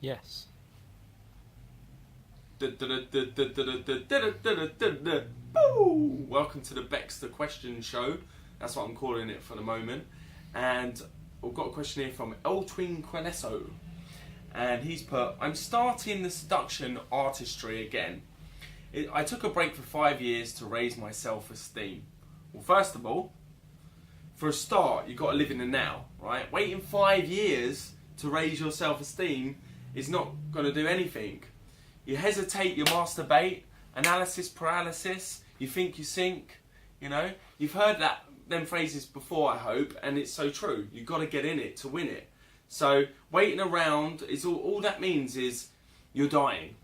Yes. Welcome to the Beckster question show. That's what I'm calling it for the moment. And we've got a question here from Eltwin Quenesso. And he's put, I'm starting the seduction artistry again. I took a break for 5 years to raise my self-esteem. Well, first of all, for a start, you've got to live in the now, right? Waiting 5 years to raise your self-esteem is not going to do anything. You hesitate, you masturbate, analysis paralysis, you think you sink, you know? You've heard them phrases before, I hope, and it's so true. You've got to get in it to win it. So waiting around, is all that means is you're dying.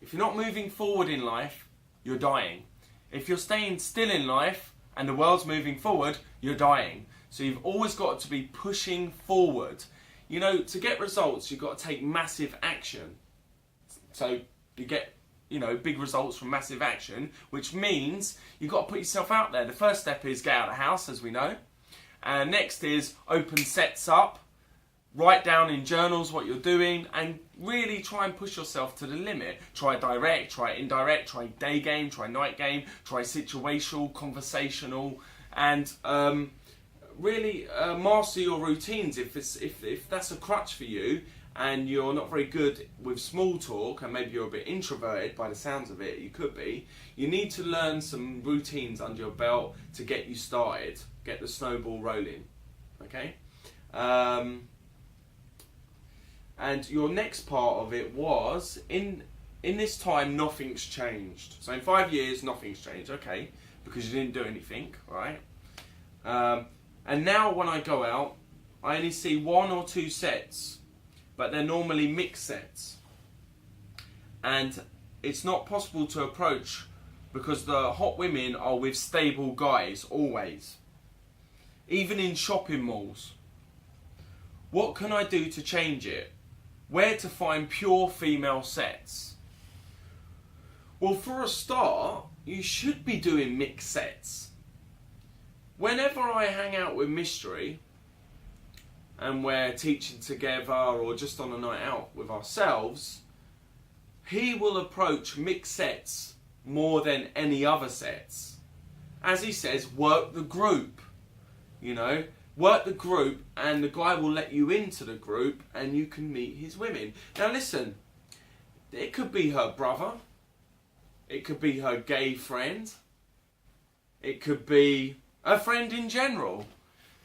If you're not moving forward in life, you're dying. If you're staying still in life and the world's moving forward, you're dying. So you've always got to be pushing forward. You know, to get results, you've got to take massive action. So you get, big results from massive action, which means you've got to put yourself out there. The first step is get out of the house, as we know. And next is open sets up. Write down in journals what you're doing and really try and push yourself to the limit. Try direct, try indirect, try day game, try night game, try situational, conversational, and really master your routines. If that's a crutch for you and you're not very good with small talk and maybe you're a bit introverted by the sounds of it, you could be, you need to learn some routines under your belt to get you started, get the snowball rolling, okay? And your next part of it was, in this time, nothing's changed. So in 5 years, nothing's changed, okay, because you didn't do anything, right? And now when I go out, I only see 1 or 2 sets, but they're normally mixed sets. And it's not possible to approach because the hot women are with stable guys, always. Even in shopping malls. What can I do to change it? Where to find pure female sets? Well, for a start, you should be doing mixed sets. Whenever I hang out with Mystery, and we're teaching together or just on a night out with ourselves, he will approach mixed sets more than any other sets. As he says, work the group, Work the group and the guy will let you into the group and you can meet his women. Now listen, it could be her brother, it could be her gay friend, it could be a friend in general,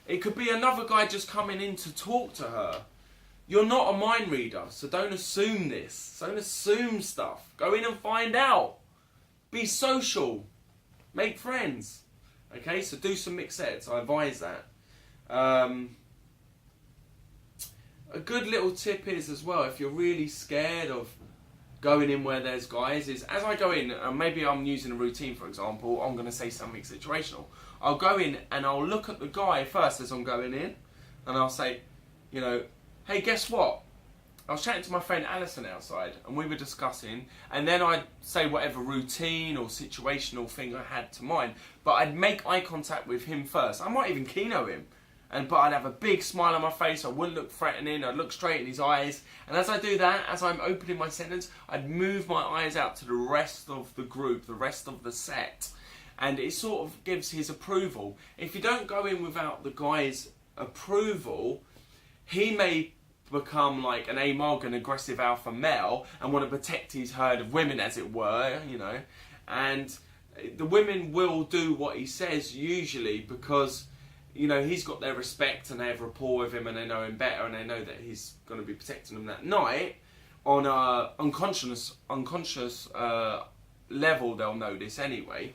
it could be another guy just coming in to talk to her. You're not a mind reader, so don't assume this, don't assume stuff. Go in and find out. Be social, make friends. Okay, so do some mixed sets, I advise that. A good little tip is as well, if you're really scared of going in where there's guys, is as I go in, maybe I'm using a routine for example, I'm going to say something situational. I'll go in and I'll look at the guy first as I'm going in and I'll say, hey, guess what? I was chatting to my friend Alison outside and we were discussing, and then I'd say whatever routine or situational thing I had to mind, but I'd make eye contact with him first. I might even keynote him. But I'd have a big smile on my face, I wouldn't look threatening, I'd look straight in his eyes. And as I do that, as I'm opening my sentence, I'd move my eyes out to the rest of the group, the rest of the set. And it sort of gives his approval. If you don't go in without the guy's approval, he may become like an amog, an aggressive alpha male, and want to protect his herd of women, as it were, And the women will do what he says, usually, because he's got their respect and they have rapport with him and they know him better and they know that he's going to be protecting them that night. On a unconscious level, they'll know this anyway.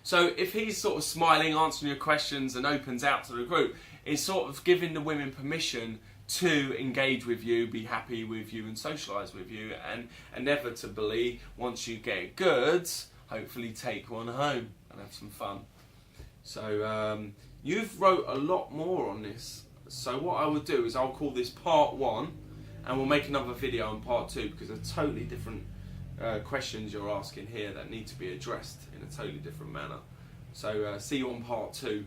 So if he's sort of smiling, answering your questions and opens out to the group, it's sort of giving the women permission to engage with you, be happy with you and socialise with you, and inevitably, once you get goods, hopefully take one home and have some fun. So you've wrote a lot more on this, so what I would do is I'll call this part 1 and we'll make another video on part 2 because they're totally different questions you're asking here that need to be addressed in a totally different manner. So see you on part 2.